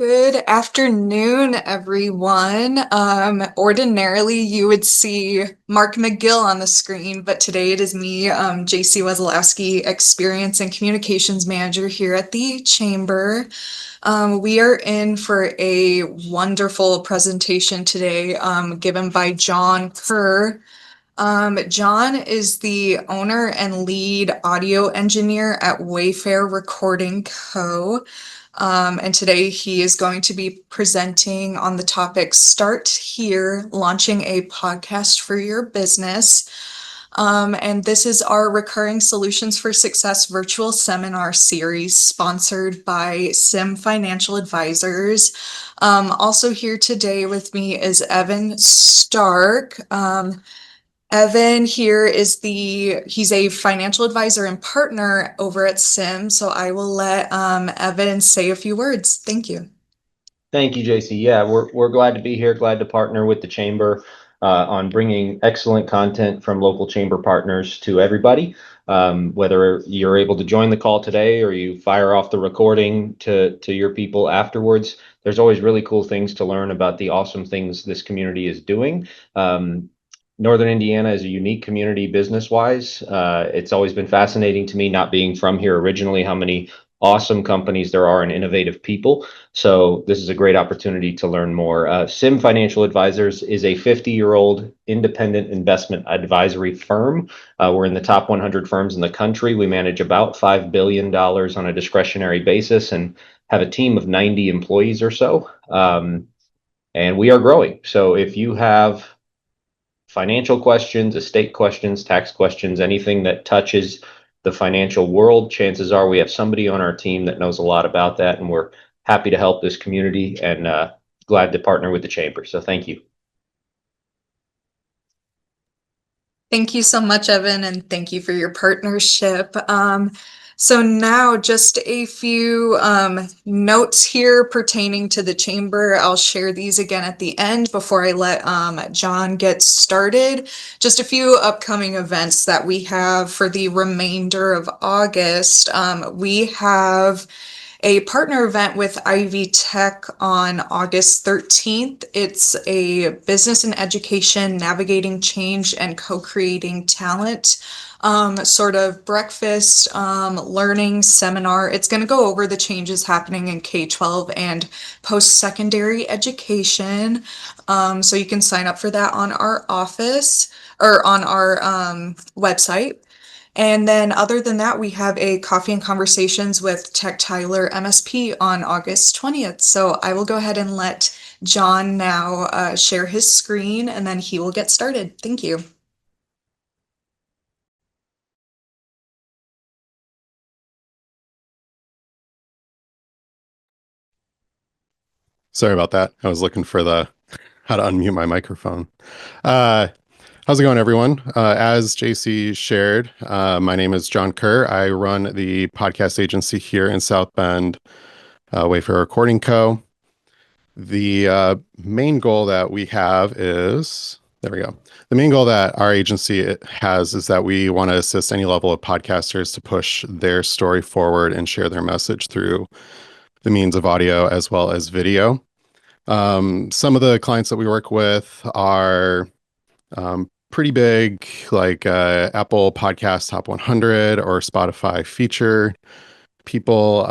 Good afternoon, everyone. Ordinarily, you would see Mark McGill on the screen, but today it is me, JC Wesolowski, Experience and Communications Manager here at the Chamber. We are in for a wonderful presentation today, given by John Kerr. John is the owner and lead audio engineer at Wayfair Recording Co. And today he is going to be presenting on the topic Start Here, launching a podcast for your business. And this is our recurring Solutions for Success virtual seminar series sponsored by Sim Financial Advisors. Also here today with me is Evan Stark. Evan here he's a financial advisor and partner over at Sim. So I will let Evan say a few words. Thank you. Thank you, JC. Yeah, we're glad to be here, glad to partner with the Chamber on bringing excellent content from local Chamber partners to everybody. Whether you're able to join the call today or you fire off the recording to your people afterwards, there's always really cool things to learn about the awesome things this community is doing. Northern Indiana is a unique community business-wise. It's always been fascinating to me, not being from here originally, how many awesome companies there are and innovative people. So this is a great opportunity to learn more. Sim Financial Advisors is a 50-year-old independent investment advisory firm. We're in the top 100 firms in the country. We manage about $5 billion on a discretionary basis and have a team of 90 employees or so. And we are growing. So if you have financial questions, estate questions, tax questions, anything that touches the financial world, chances are we have somebody on our team that knows a lot about that, and we're happy to help this community and glad to partner with the Chamber. So thank you. Thank you so much, Evan, and thank you for your partnership. So now just a few notes here pertaining to the Chamber. I'll share these again at the end before I let John get started. Just a few upcoming events that we have for the remainder of August. We have a partner event with Ivy Tech on August 13th. It's a business and education, navigating change and co-creating talent sort of breakfast learning seminar. It's going to go over the changes happening in K-12 and post-secondary education. So you can sign up for that on our office or on our website. And then other than that, we have a coffee and conversations with Tech Tyler MSP on August 20th. So I will go ahead and let John now share his screen and then he will get started. Thank you. Sorry about that. I was looking for how to unmute my microphone. How's it going, everyone? As JC shared, my name is John Kerr. I run the podcast agency here in South Bend, Wayfair Recording Co. The main goal that we have is, there we go. The main goal that our agency has is that we want to assist any level of podcasters to push their story forward and share their message through the means of audio as well as video. Some of the clients that we work with are pretty big, like Apple Podcast Top 100 or Spotify feature people.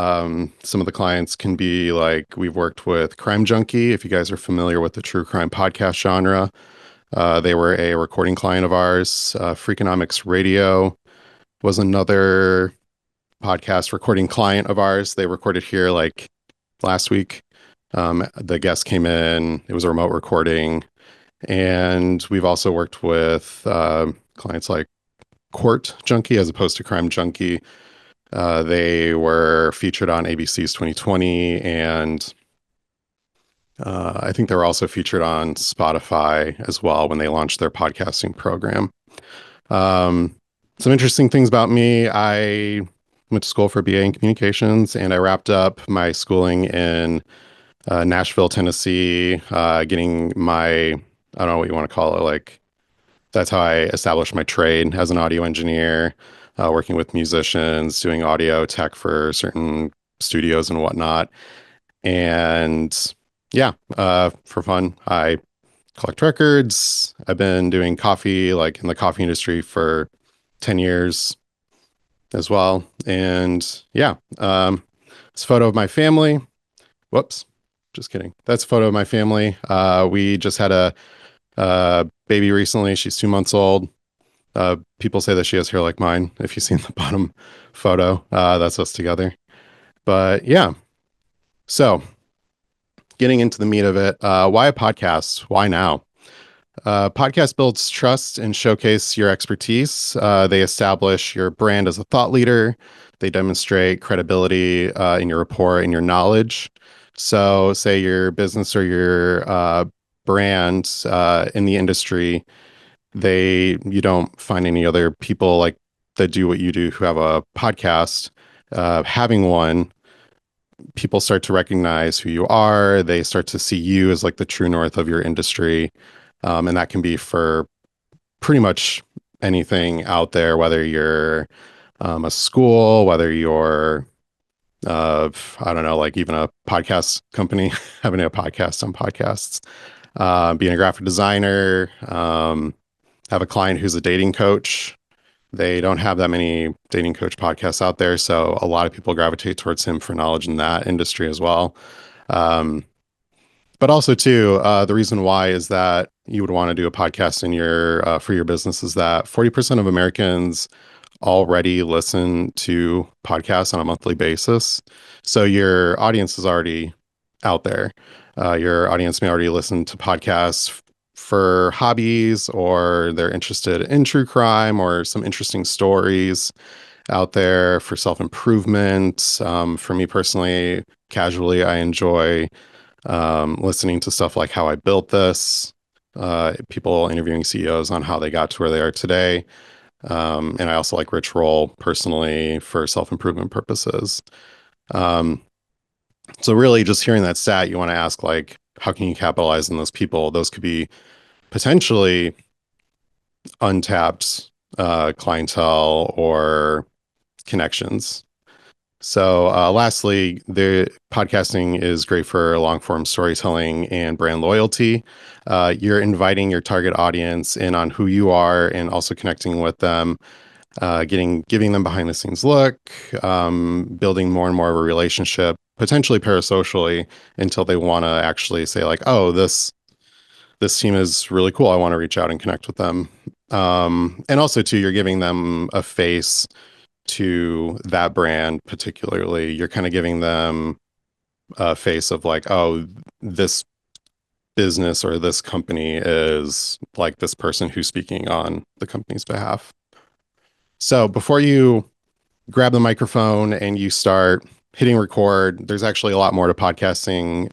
Some of the clients can be like, we've worked with Crime Junkie. If you guys are familiar with the true crime podcast genre, they were a recording client of ours. Freakonomics Radio was another podcast recording client of ours. They recorded here like last week. The guest came in, it was a remote recording. And we've also worked with clients like Court Junkie as opposed to Crime Junkie. They were featured on ABC's 2020, and I think they were also featured on Spotify as well when they launched their podcasting program. Some interesting things about me. I went to school for a BA in communications, and I wrapped up my schooling in Nashville, Tennessee, getting my, I don't know what you want to call it, like, that's how I established my trade as an audio engineer, working with musicians, doing audio tech for certain studios and whatnot. And yeah, for fun, I collect records. I've been doing coffee, like in the coffee industry for 10 years as well. And yeah, it's a photo of my family. Whoops, just kidding. That's a photo of my family. We just had a baby recently. She's 2 months old. People say that she has hair like mine. If you've seen the bottom photo, that's us together. But yeah, so getting into the meat of it, why a podcast? Why now? Podcast builds trust and showcase your expertise. They establish your brand as a thought leader. They demonstrate credibility in your rapport and your knowledge. So, say your business or your brand in the industry, you don't find any other people like that do what you do who have a podcast. Having one, people start to recognize who you are. They start to see you as like the true north of your industry. And that can be for pretty much anything out there, whether you're a school, whether you're, I don't know, like even a podcast company, having a podcast on podcasts, being a graphic designer, have a client who's a dating coach. They don't have that many dating coach podcasts out there. So a lot of people gravitate towards him for knowledge in that industry as well. Um, but also too, the reason why is that you would want to do a podcast in your for your business is that 40% of Americans already listen to podcasts on a monthly basis. So your audience is already out there. Your audience may already listen to podcasts for hobbies, or they're interested in true crime or some interesting stories out there for self-improvement. For me personally, casually, I enjoy listening to stuff like how I built this, people interviewing CEOs on how they got to where they are today. And I also like Rich Roll personally for self-improvement purposes. So really just hearing that stat, you want to ask like, how can you capitalize on those people? Those could be potentially untapped clientele or connections. So lastly, the podcasting is great for long form storytelling and brand loyalty. You're inviting your target audience in on who you are and also connecting with them, giving them behind the scenes look, building more and more of a relationship, potentially parasocially, until they want to actually say like, oh, this team is really cool. I want to reach out and connect with them. And also too, you're giving them a face to that brand. Particularly, you're kind of giving them a face of like, oh, this business or this company is like this person who's speaking on the company's behalf. So before you grab the microphone and you start hitting record, there's actually a lot more to podcasting.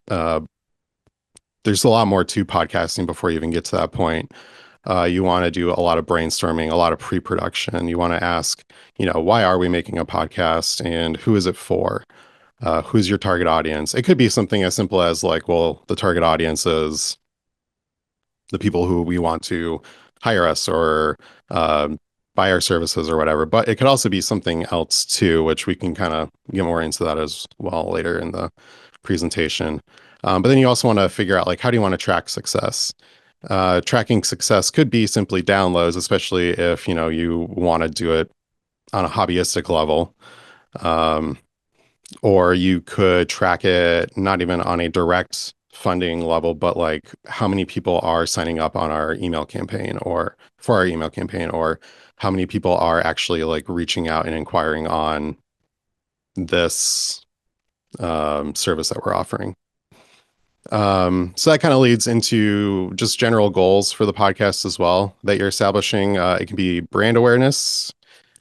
There's a lot more to podcasting before you even get to that point. You want to do a lot of brainstorming, a lot of pre-production. You want to ask, why are we making a podcast and who is it for? Who's your target audience? It could be something as simple as like, well, the target audience is the people who we want to hire us or buy our services or whatever. But it could also be something else too, which we can kind of get more into that as well later in the presentation. But then you also want to figure out like, how do you want to track success? Tracking success could be simply downloads, especially if you want to do it on a hobbyistic level. Or you could track it not even on a direct funding level, but like how many people are signing up on our email campaign or for our email campaign, or how many people are actually like reaching out and inquiring on this service that we're offering. So that kind of leads into just general goals for the podcast as well that you're establishing. It can be brand awareness,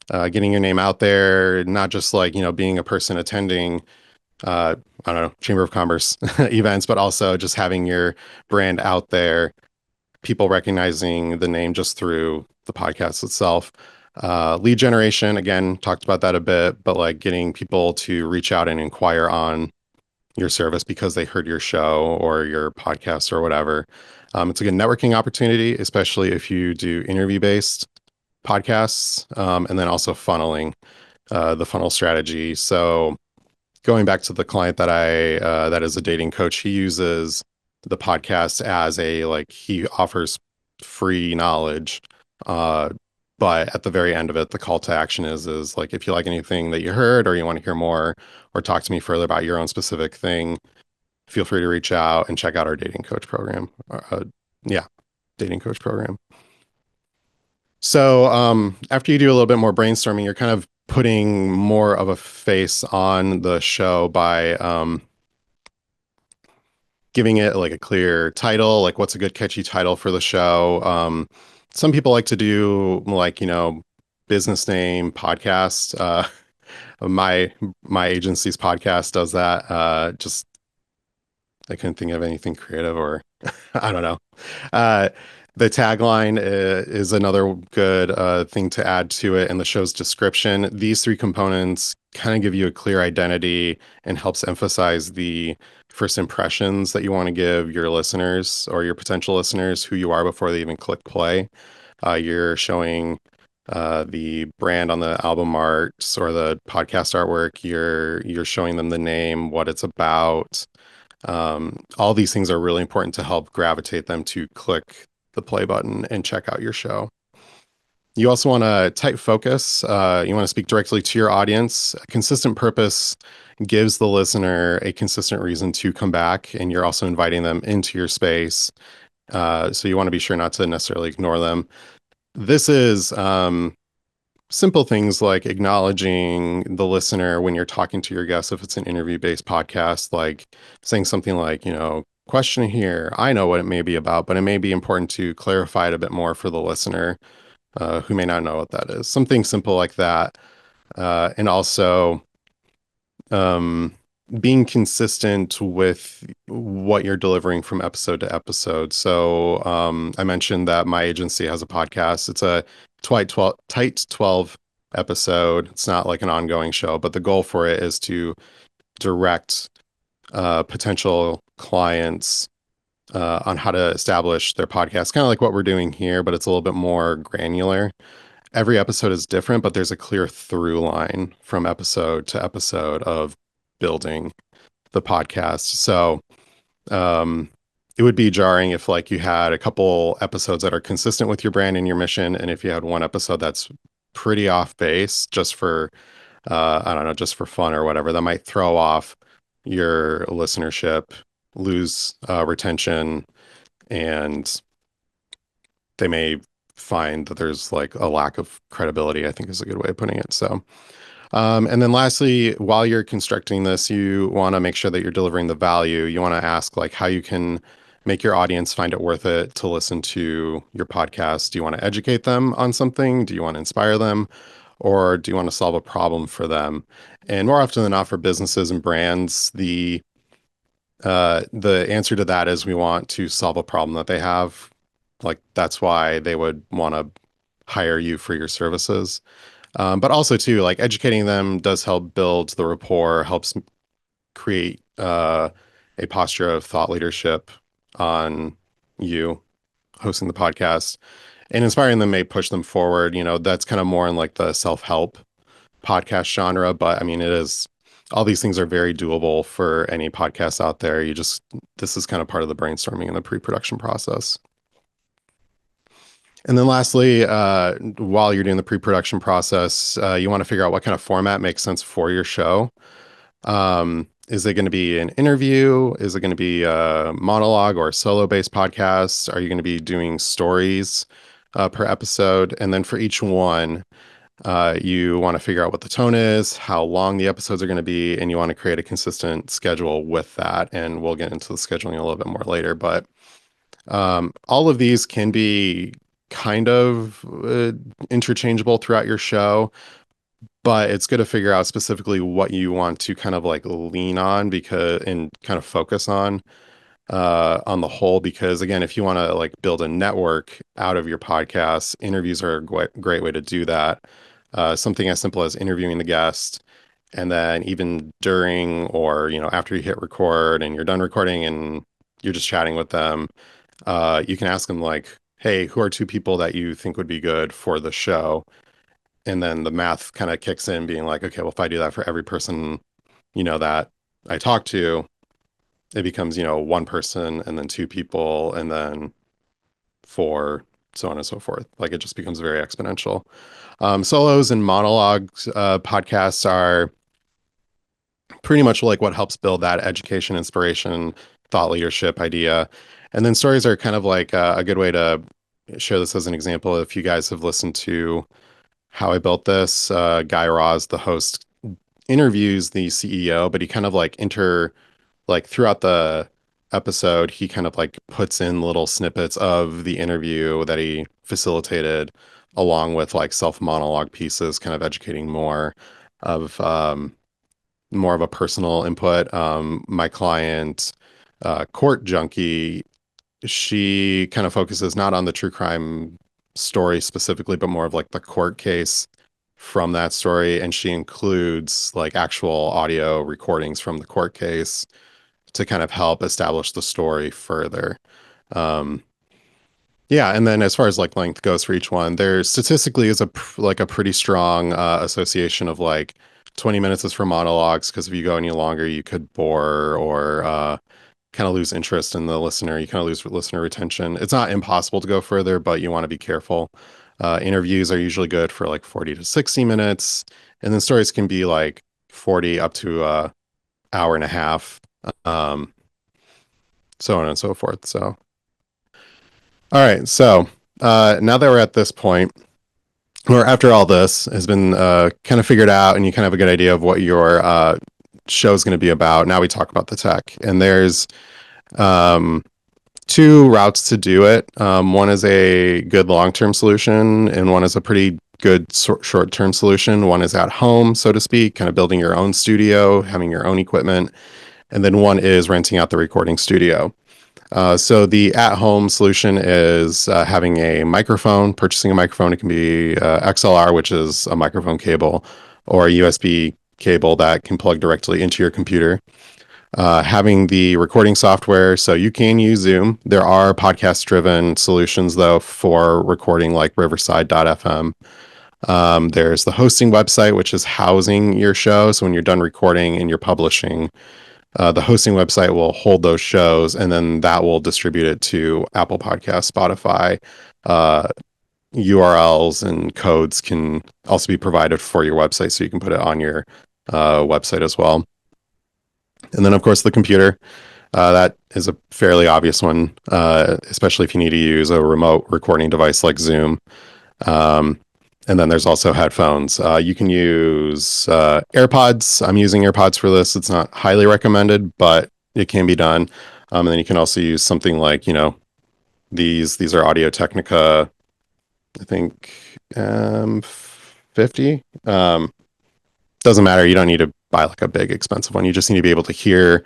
getting your name out there, not just like, being a person attending, I don't know, Chamber of Commerce events, but also just having your brand out there, people recognizing the name just through the podcast itself. Lead generation, again, talked about that a bit, but like getting people to reach out and inquire on your service because they heard your show or your podcast or whatever. It's a good networking opportunity, especially if you do interview-based podcasts, and then also funneling, the funnel strategy. So going back to the client that that is a dating coach, he uses the podcast as he offers free knowledge. Uh, but at the very end of it, the call to action is like, if you like anything that you heard or you want to hear more or talk to me further about your own specific thing, feel free to reach out and check out our dating coach program. Yeah, dating coach program. So after you do a little bit more brainstorming, you're kind of putting more of a face on the show by giving it like a clear title, like what's a good catchy title for the show. Some people like to do like, business name podcast. My agency's podcast does that. Just I couldn't think of anything creative or I don't know. Uh, the tagline is another good thing to add to it in the show's description. These three components kind of give you a clear identity and helps emphasize the first impressions that you want to give your listeners or your potential listeners who you are before they even click play. You're showing the brand on the album art or the podcast artwork. You're showing them the name, what it's about. All these things are really important to help gravitate them to click the play button and check out your show. You also want to tight focus. You want to speak directly to your audience. A consistent purpose gives the listener a consistent reason to come back, and you're also inviting them into your space. So you want to be sure not to necessarily ignore them. This is simple things like acknowledging the listener when you're talking to your guests. If it's an interview-based podcast, like saying something like, question here, I know what it may be about, but it may be important to clarify it a bit more for the listener who may not know what that is. Something simple like that. And also being consistent with what you're delivering from episode to episode. So I mentioned that my agency has a podcast. It's a tight 12 episode. It's not like an ongoing show, but the goal for it is to direct potential clients on how to establish their podcast, kind of like what we're doing here, but it's a little bit more granular. Every episode is different, but there's a clear through line from episode to episode of building the podcast. So it would be jarring if like you had a couple episodes that are consistent with your brand and your mission, and if you had one episode that's pretty off base just for I don't know, just for fun or whatever, that might throw off your listenership, lose retention, and they may find that there's like a lack of credibility, I think is a good way of putting it. So and then lastly, while you're constructing this, you want to make sure that you're delivering the value. You want to ask like how you can make your audience find it worth it to listen to your podcast. Do you want to educate them on something? Do you want to inspire them? Or do you want to solve a problem for them? And more often than not, for businesses and brands, the answer to that is we want to solve a problem that they have. Like that's why they would want to hire you for your services. But also too, like educating them does help build the rapport, helps create a posture of thought leadership on you hosting the podcast, and inspiring them may push them forward. That's kind of more in like the self-help podcast genre, but I mean, all these things are very doable for any podcast out there. This is kind of part of the brainstorming and the pre-production process. And then lastly, while you're doing the pre-production process, you want to figure out what kind of format makes sense for your show. Is it going to be an interview? Is it going to be a monologue or a solo-based podcast? Are you going to be doing stories per episode? And then for each one, you want to figure out what the tone is, how long the episodes are going to be, and you want to create a consistent schedule with that. And we'll get into the scheduling a little bit more later. But all of these can be kind of interchangeable throughout your show, but it's good to figure out specifically what you want to kind of like lean on and kind of focus on the whole, because again, if you want to like build a network out of your podcast, interviews are a great way to do that. Something as simple as interviewing the guest, and then even during or after you hit record and you're done recording and you're just chatting with them, you can ask them like, hey, who are two people that you think would be good for the show? And then the math kind of kicks in being like, okay, well, if I do that for every person, that I talk to, it becomes, one person and then two people and then four, so on and so forth. Like it just becomes very exponential. Solos and monologues podcasts are pretty much like what helps build that education, inspiration, thought leadership idea. And then stories are kind of like a good way to share this as an example. If you guys have listened to How I Built This, Guy Raz, the host, interviews the CEO, but he kind of like throughout the episode, he kind of like puts in little snippets of the interview that he facilitated along with like self monologue pieces, kind of educating of more of a personal input. My client, Court Junkie, she kind of focuses not on the true crime story specifically, but more of like the court case from that story. And she includes like actual audio recordings from the court case to kind of help establish the story further. Um, yeah, and then as far as like length goes for each one, there statistically is like a pretty strong association of like 20 minutes is for monologues because if you go any longer, you could bore or kind of lose interest in the listener. You kind of lose listener retention. It's not impossible to go further, but you want to be careful. Interviews are usually good for like 40 to 60 minutes, and then stories can be like 40 up to hour and a half, um, so on and so forth. So, all right. So now that we're at this point, or after all this has been kind of figured out, and you kind of have a good idea of what your show is going to be about, now we talk about the tech. And there's um, two routes to do it. One is a good long-term solution, and one is a pretty good short-term solution. One is at home, so to speak, kind of building your own studio, having your own equipment. And then one is renting out the recording studio. So the at-home solution is having a microphone, purchasing a microphone. It can be XLR, which is a microphone cable, or a USB cable that can plug directly into your computer. Having the recording software, so you can use Zoom. There are podcast-driven solutions, though, for recording like Riverside.fm. There's the hosting website, which is housing your show. So when you're done recording and you're publishing, the hosting website will hold those shows, and then that will distribute it to Apple Podcasts, Spotify. URLs and codes can also be provided for your website, so you can put it on your website as well. And then, of course, the computer. That is a fairly obvious one, especially if you need to use a remote recording device like Zoom. And then there's also headphones. You can use AirPods. I'm using AirPods for this. It's not highly recommended, but it can be done. And then you can also use something like, these are Audio Technica, I think 50. Doesn't matter. You don't need to buy like a big expensive one. You just need to be able to hear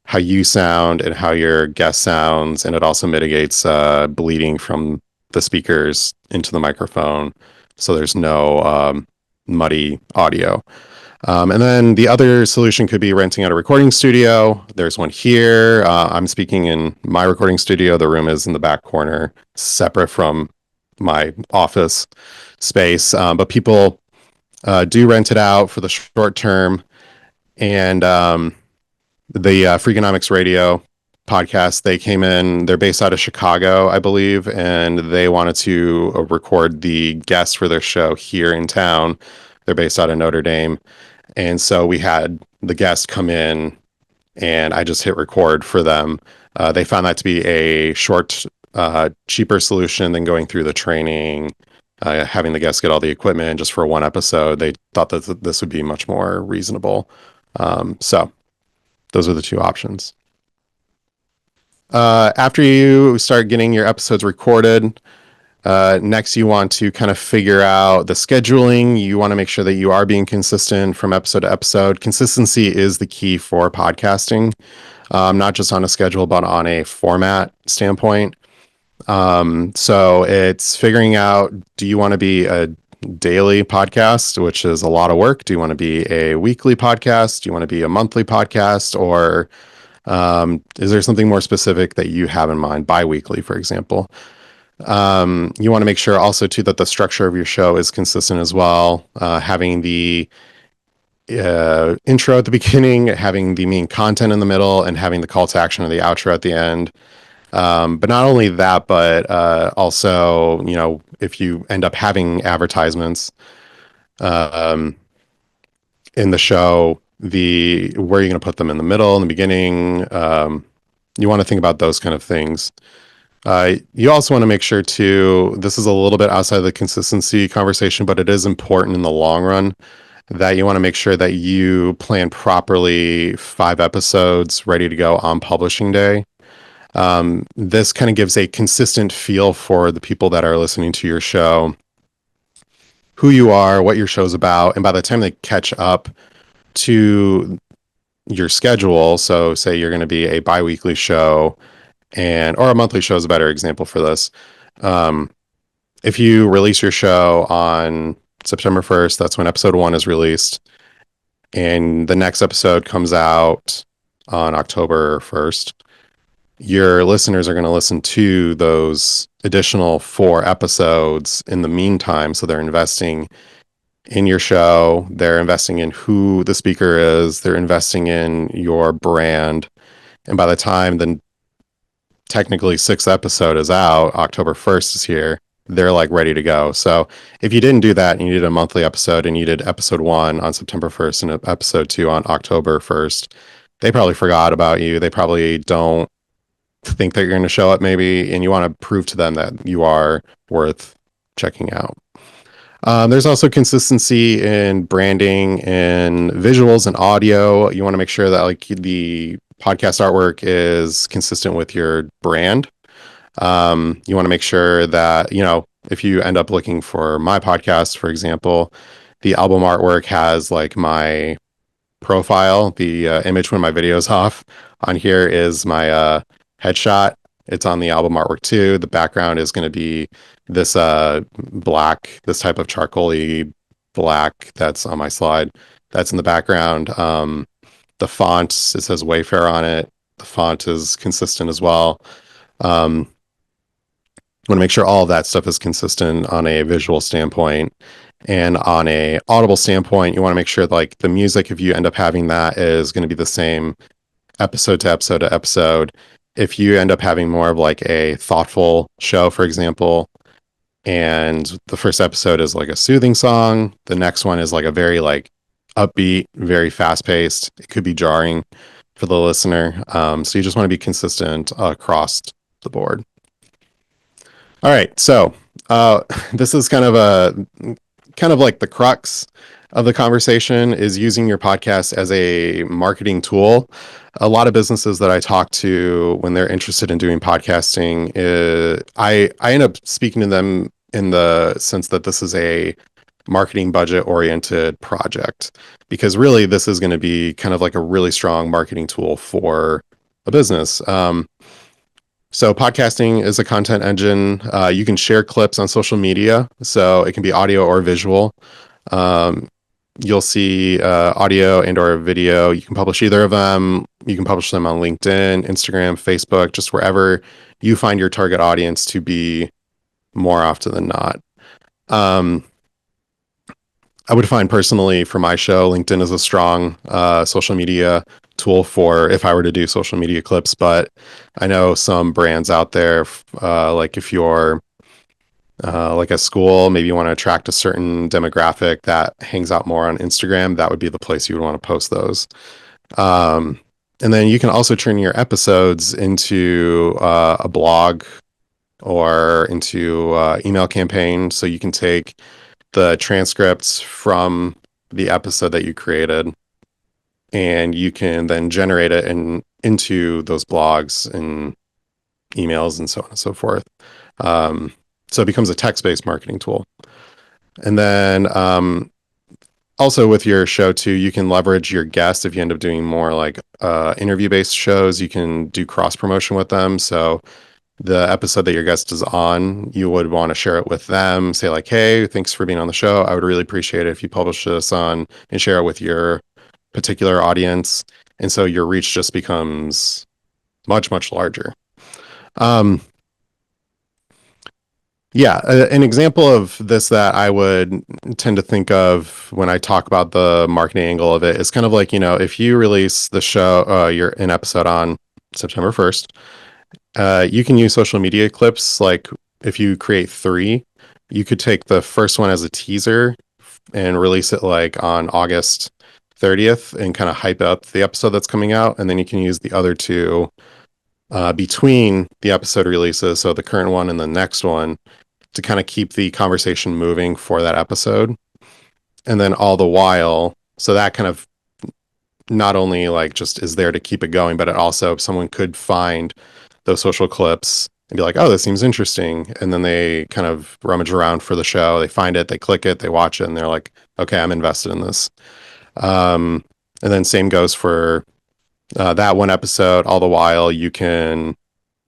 how you sound and how your guest sounds. And it also mitigates bleeding from the speakers into the microphone, so there's no muddy audio. And then the other solution could be renting out a recording studio. There's one here. I'm speaking in my recording studio. The room is in the back corner, separate from my office space. But people do rent it out for the short term. And the Freakonomics Radio podcast, they came in, they're based out of Chicago, I believe, and they wanted to record the guests for their show here in town. They're based out of Notre Dame. And so we had the guests come in and I just hit record for them. They found that to be a short, cheaper solution than going through the training, having the guests get all the equipment just for one episode. They thought that this would be much more reasonable. So those are the two options. After you start getting your episodes recorded, next you want to kind of figure out the scheduling. You want to make sure that you are being consistent from episode to episode. Consistency is the key for podcasting, not just on a schedule, but on a format standpoint. So it's figuring out, do you want to be a daily podcast, which is a lot of work? Do you want to be a weekly podcast? Do you want to be a monthly podcast? Or is there something more specific that you have in mind? Bi-weekly, for example. You want to make sure also too that the structure of your show is consistent as well. Having the intro at the beginning, having the main content in the middle, and having the call to action or the outro at the end. But not only that, but also, if you end up having advertisements in the show, where you're going to put them in the middle, in the beginning, you want to think about those kind of things. You also want to make sure this is a little bit outside of the consistency conversation, but it is important in the long run that you want to make sure that you plan properly 5 episodes ready to go on publishing day. This kind of gives a consistent feel for the people that are listening to your show, who you are, what your show's about. And by the time they catch up to your schedule, so say you're going to be a bi-weekly show or a monthly show is a better example for this. If you release your show on September 1st, that's when episode 1 is released. And the next episode comes out on October 1st. Your listeners are going to listen to those additional 4 episodes in the meantime. So they're investing in your show. They're investing in who the speaker is. They're investing in your brand. And by the time the technically 6th episode is out, October 1st is here, they're like ready to go. So if you didn't do that and you did a monthly episode and you did episode 1 on September 1st and episode 2 on October 1st, they probably forgot about you. They probably don't think that you're going to show up maybe, and you want to prove to them that you are worth checking out. There's also consistency in branding and visuals and audio. You want to make sure that like the podcast artwork is consistent with your brand. You want to make sure that, if you end up looking for my podcast, for example, the album artwork has like my profile, the image when my video is off. On here is my headshot. It's on the album artwork too. The background is going to be this black, this type of charcoaly black that's on my slide. That's in the background. The font, it says Wayfair on it. The font is consistent as well. Want to make sure all of that stuff is consistent on a visual standpoint. And on a audible standpoint, you want to make sure like the music, if you end up having that, is going to be the same episode to episode to episode. If you end up having more of like a thoughtful show, for example, and the first episode is like a soothing song, the next one is like a very like upbeat, very fast paced, it could be jarring for the listener. So you just want to be consistent across the board. All right. So this is kind of like the crux of the conversation, is using your podcast as a marketing tool. A lot of businesses that I talk to when they're interested in doing podcasting, I end up speaking to them in the sense that this is a marketing budget oriented project, because really this is going to be kind of like a really strong marketing tool for a business. So podcasting is a content engine. You can share clips on social media, so it can be audio or visual. You'll see audio and or video. You can publish either of them. You can publish them on LinkedIn, Instagram, Facebook, just wherever you find your target audience to be more often than not. I would find personally for my show, LinkedIn is a strong social media tool for if I were to do social media clips. But I know some brands out there, like if you're like a school, maybe you want to attract a certain demographic that hangs out more on Instagram, that would be the place you would want to post those. And then you can also turn your episodes into a blog or into email campaign. So you can take the transcripts from the episode that you created, and you can then generate it into those blogs and emails and so on and so forth. So it becomes a text-based marketing tool. And then also with your show too, you can leverage your guests. If you end up doing more like interview-based shows, you can do cross-promotion with them. So the episode that your guest is on, you would want to share it with them. Say like, hey, thanks for being on the show. I would really appreciate it if you publish this on and share it with your particular audience. And so your reach just becomes much, much larger. Yeah, an example of this that I would tend to think of when I talk about the marketing angle of it is kind of like, if you release the show, an episode on September 1st, you can use social media clips. Like if you create 3, you could take the first one as a teaser and release it like on August 30th and kind of hype up the episode that's coming out. And then you can use the other 2 between the episode releases, so the current one and the next one, to kind of keep the conversation moving for that episode. And then all the while, so that kind of not only like just is there to keep it going, but it also, someone could find those social clips and be like, oh, this seems interesting. And then they kind of rummage around for the show. They find it, they click it, they watch it, and they're like, okay, I'm invested in this. And then same goes for that one episode. All the while, you can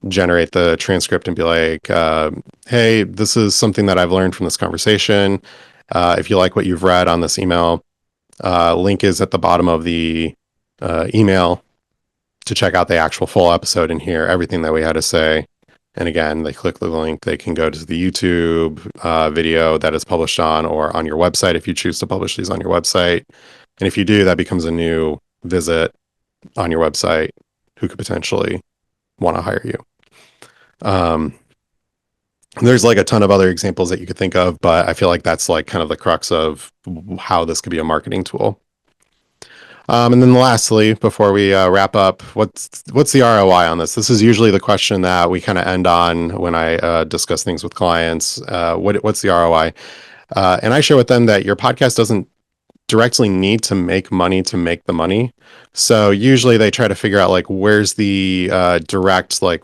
generate the transcript and be like, hey, this is something that I've learned from this conversation. If you like what you've read on this email, link is at the bottom of the email to check out the actual full episode and hear everything that we had to say. And again, they click the link, they can go to the YouTube video that is published on, or on your website if you choose to publish these on your website. And if you do, that becomes a new visit on your website who could potentially want to hire you. There's like a ton of other examples that you could think of, but I feel like that's like kind of the crux of how this could be a marketing tool. And then lastly, before we wrap up, what's the ROI on this? This is usually the question that we kind of end on when I discuss things with clients. What's the ROI? And I share with them that your podcast doesn't directly need to make money to make the money. So usually they try to figure out like, where's the direct, like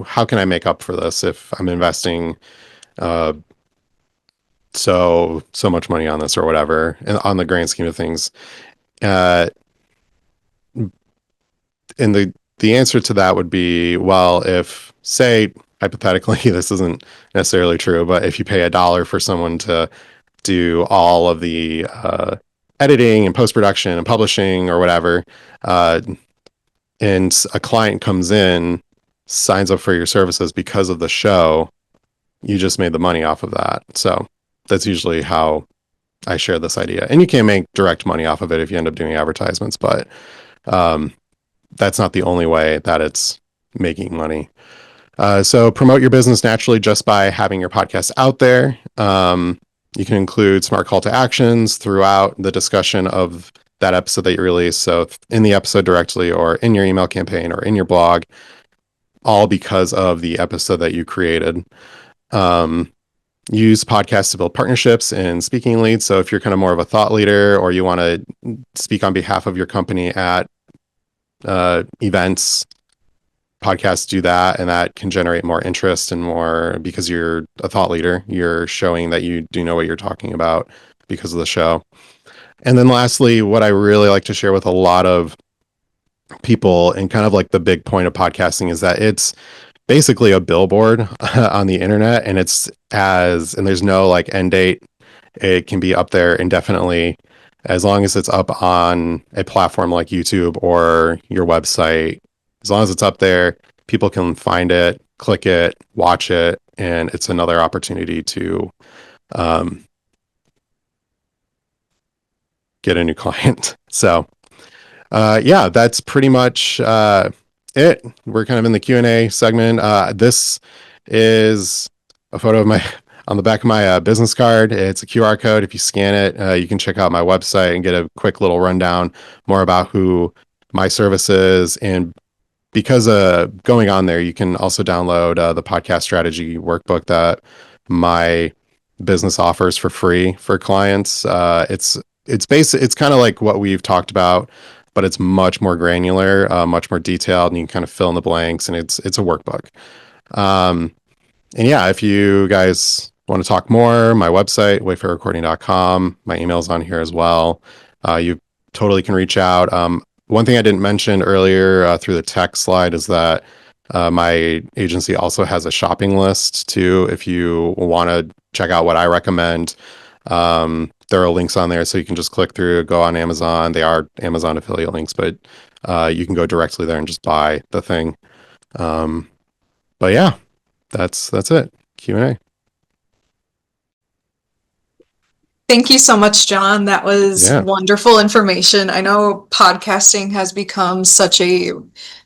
how can I make up for this if I'm investing so much money on this or whatever, and on the grand scheme of things. And the answer to that would be, well, if, say, hypothetically, this isn't necessarily true, but if you pay $1 for someone to do all of the editing and post-production and publishing or whatever, and a client comes in, signs up for your services because of the show, you just made the money off of that. So that's usually how I share this idea. And you can make direct money off of it if you end up doing advertisements, but that's not the only way that it's making money. So promote your business naturally just by having your podcast out there. You can include smart call to actions throughout the discussion of that episode that you release. So in the episode directly, or in your email campaign, or in your blog, all because of the episode that you created. Use podcasts to build partnerships and speaking leads. So if you're kind of more of a thought leader, or you want to speak on behalf of your company at events, podcasts do that, and that can generate more interest and more, because you're a thought leader, you're showing that you do know what you're talking about because of the show. And then lastly, what I really like to share with a lot of people, and kind of like the big point of podcasting, is that it's basically a billboard on the internet, and there's no like end date. It can be up there indefinitely, as long as it's up on a platform like YouTube or your website. As long as it's up there, people can find it, click it, watch it, and it's another opportunity to get a new client. So yeah, that's pretty much it. We're kind of in the Q&A segment. This is a photo of on the back of my business card. It's a QR code. If you scan it, you can check out my website and get a quick little rundown more about who my service is. And because going on there, you can also download the podcast strategy workbook that my business offers for free for clients. It's kind of like what we've talked about, but it's much more granular, much more detailed, and you can kind of fill in the blanks, and it's a workbook. And yeah, if you guys want to talk more, my website, wayfairrecording.com, my email's on here as well. You totally can reach out. One thing I didn't mention earlier through the text slide is that my agency also has a shopping list too. If you want to check out what I recommend, there are links on there, so you can just click through, go on Amazon. They are Amazon affiliate links, but you can go directly there and just buy the thing. But yeah, that's it. Q&A. Thank you so much, John. That was Yeah. wonderful information. I know podcasting has become such a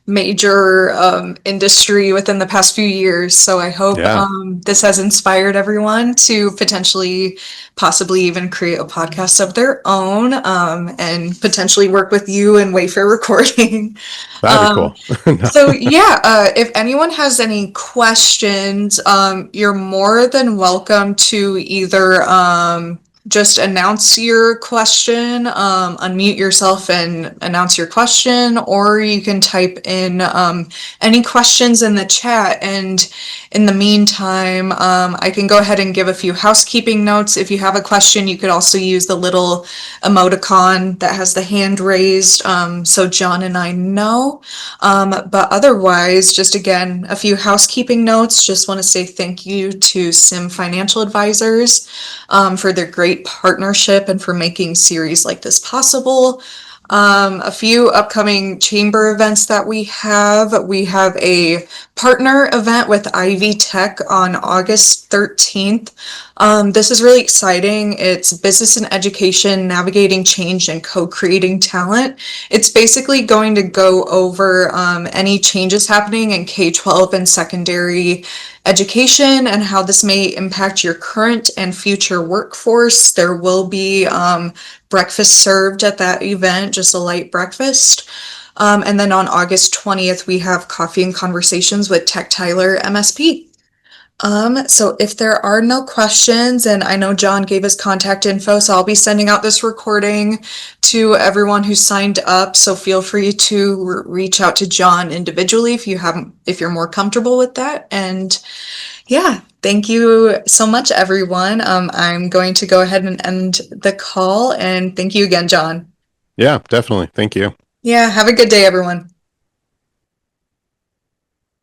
major industry within the past few years. So I hope Yeah. this has inspired everyone to potentially, possibly even create a podcast of their own and potentially work with you in Wayfair Recording. That'd be cool. No. So yeah, if anyone has any questions, you're more than welcome to either just announce your question, unmute yourself and announce your question, or you can type in any questions in the chat. And in the meantime, I can go ahead and give a few housekeeping notes. If you have a question, you could also use the little emoticon that has the hand raised, so John and I know. But otherwise, just again, a few housekeeping notes. Just want to say thank you to Sim Financial Advisors for their great partnership and for making series like this possible. A few upcoming chamber events that we have. We have a partner event with Ivy Tech on August 13th. This is really exciting. It's business and education, navigating change and co-creating talent. It's basically going to go over any changes happening in K-12 and secondary education and how this may impact your current and future workforce. There will be breakfast served at that event, just a light breakfast. And then on August 20th, we have coffee and conversations with Tech Tyler MSP. So if there are no questions, and I know John gave us contact info, so I'll be sending out this recording to everyone who signed up. So feel free to reach out to John individually if you're more comfortable with that. And yeah, thank you so much, everyone. I'm going to go ahead and end the call, and thank you again, John. Yeah, definitely. Thank you. Yeah, have a good day, everyone.